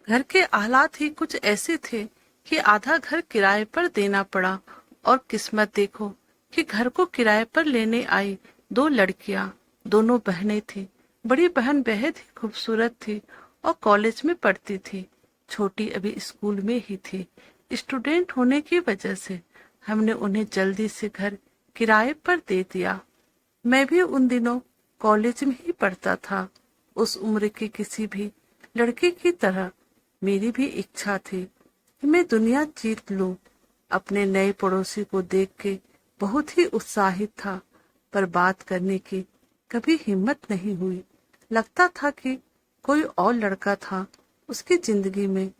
घर के हालात ही कुछ ऐसे थे कि आधा घर किराए पर देना पड़ा। और किस्मत देखो कि घर को किराए पर लेने आई दो लड़कियां, दोनों बहनें थी। बड़ी बहन बेहद ही खूबसूरत थी और कॉलेज में पढ़ती थी। छोटी अभी स्कूल में ही थी। स्टूडेंट होने की वजह से हमने उन्हें जल्दी से घर किराए पर दे दिया। मैं भी उन दिनों कॉलेज में ही पढ़ता था। उस उम्र की किसी भी लड़की की तरह मेरी भी इच्छा थी कि मैं दुनिया जीत लूं। अपने नए पड़ोसी को देख के बहुत ही उत्साहित था, पर बात करने की कभी हिम्मत नहीं हुई। लगता था कि कोई और लड़का था उसकी जिंदगी में।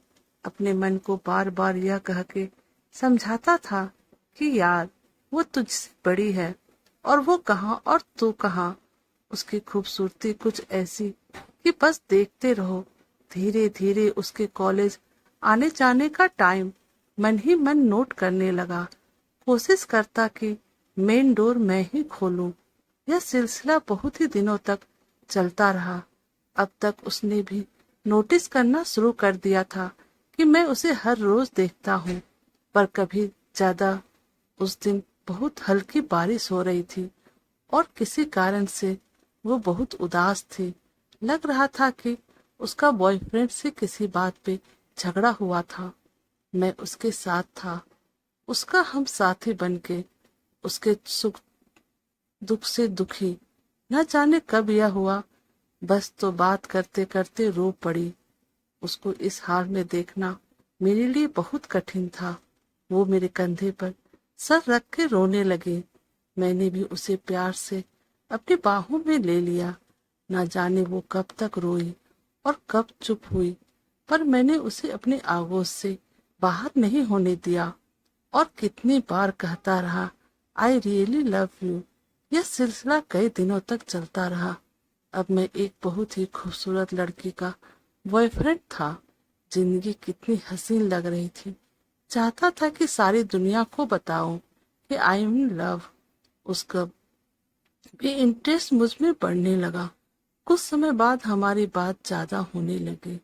अपने मन को बार बार यह कह के समझाता था कि यार, वो तुझसे बड़ी है और वो कहाँ और तू कहाँ। उसकी खूबसूरती कुछ ऐसी कि बस देखते रहो। धीरे धीरे उसके कॉलेज आने जाने का टाइम मन ही मन नोट करने लगा। कोशिश करता कि मेन डोर मैं ही खोलूं। यह सिलसिला बहुत ही दिनों तक चलता रहा। अब तक उसने भी नोटिस करना शुरू कर दिया था कि मैं उसे हर रोज देखता हूँ। पर कभी ज्यादा। उस दिन बहुत हल्की बारिश हो रही थी और किसी कारण से वो बहुत उदास थी। लग रहा था कि उसका बॉयफ्रेंड से किसी बात पे झगड़ा हुआ था। मैं उसके साथ था, उसका हम साथी बन के, उसके सुख दुख से दुखी। न जाने कब यह हुआ, बस तो बात करते करते रो पड़ी। उसको इस हाल में देखना मेरे लिए बहुत कठिन था। वो मेरे कंधे पर सर रख के रोने लगे। मैंने भी उसे प्यार से अपनी बाहों में ले लिया। ना जाने वो कब तक रोई और कब चुप हुई, पर मैंने उसे अपने आगोश से बाहर नहीं होने दिया। और कितनी बार कहता रहा, आई रियली लव यू। यह सिलसिला कई दिनों तक चलता रहा। अब मैं एक बहुत ही खूबसूरत लड़की का बॉयफ्रेंड था। जिंदगी कितनी हसीन लग रही थी। चाहता था कि सारी दुनिया को बताऊं कि आई एम इन लव। उसका भी इंटरेस्ट मुझ में बढ़ने लगा। कुछ समय बाद हमारी बात ज्यादा होने लगी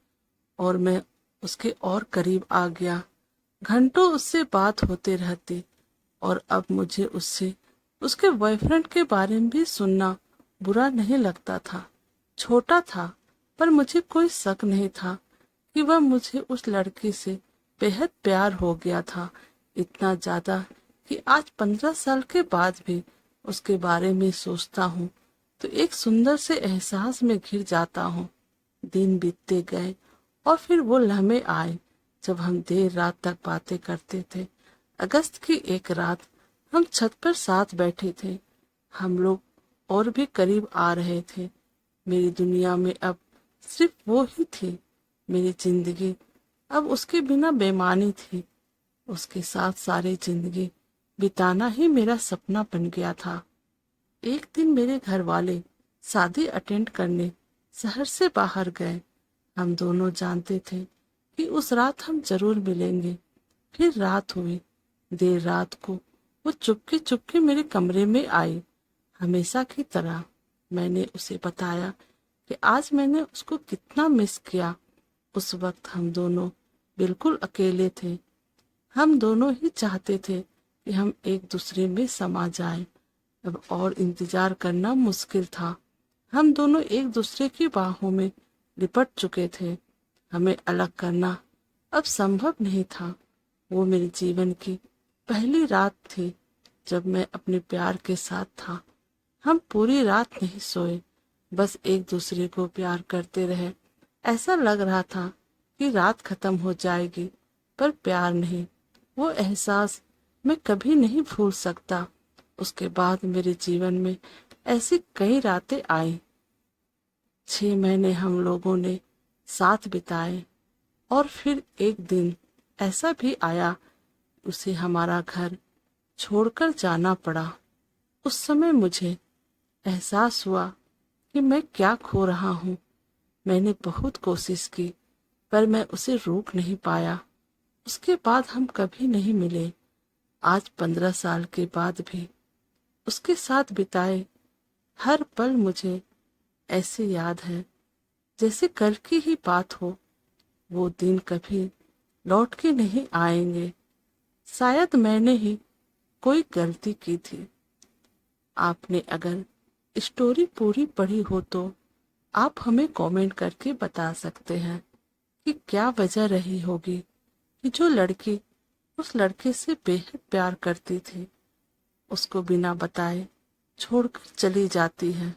और मैं उसके और करीब आ गया। घंटों उससे बात होते रहती और अब मुझे उससे उसके बॉयफ्रेंड के बारे में भी सुनना बुरा नहीं लगता था। छोटा था, पर मुझे कोई शक नहीं था कि वह मुझे उस लड़की से बेहद प्यार हो गया था। इतना ज्यादा कि आज 15 साल के बाद भी उसके बारे में सोचता हूँ तो एक सुंदर से एहसास में घिर जाता हूँ। दिन बीतते गए और फिर वो लम्हे आए जब हम देर रात तक बातें करते थे। अगस्त की एक रात हम छत पर साथ बैठे थे। हम लोग और भी करीब आ रहे थे। मेरी दुनिया में अब सिर्फ वो ही थी। मेरी जिंदगी अब उसके बिना बेमानी थी। उसके साथ सारी जिंदगी बिताना ही मेरा सपना बन गया था। एक दिन मेरे घर वाले शादी अटेंड करने शहर से बाहर गए। हम दोनों जानते थे कि उस रात हम जरूर मिलेंगे। फिर रात हुई। देर रात को वो चुपके चुपके मेरे कमरे में आई। हमेशा की तरह मैंने उसे बताया कि आज मैंने उसको कितना मिस किया। उस वक्त हम दोनों बिल्कुल अकेले थे। हम दोनों ही चाहते थे कि हम एक दूसरे में समा जाएं। अब और इंतजार करना मुश्किल था। हम दोनों एक दूसरे की बाहों में लिपट चुके थे। हमें अलग करना अब संभव नहीं था। वो मेरे जीवन की पहली रात थी जब मैं अपने प्यार के साथ था। हम पूरी रात नहीं सोए, बस एक दूसरे को प्यार करते रहे। ऐसा लग रहा था कि रात खत्म हो जाएगी, पर प्यार नहीं। वो एहसास मैं कभी नहीं भूल सकता। उसके बाद मेरे जीवन में ऐसी कई रातें आई। 6 महीने हम लोगों ने साथ बिताए और फिर एक दिन ऐसा भी आया, उसे हमारा घर छोड़कर जाना पड़ा। उस समय मुझे एहसास हुआ कि मैं क्या खो रहा हूँ। मैंने बहुत कोशिश की, पर मैं उसे रोक नहीं पाया। उसके बाद हम कभी नहीं मिले। आज 15 साल के बाद भी उसके साथ बिताए हर पल मुझे ऐसे याद है जैसे कल की ही बात हो। वो दिन कभी लौट के नहीं आएंगे। शायद मैंने ही कोई गलती की थी। आपने अगर स्टोरी पूरी पढ़ी हो तो आप हमें कमेंट करके बता सकते हैं कि क्या वजह रही होगी कि जो लड़की उस लड़के से बेहद प्यार करती थी उसको बिना बताए छोड़कर चली जाती है।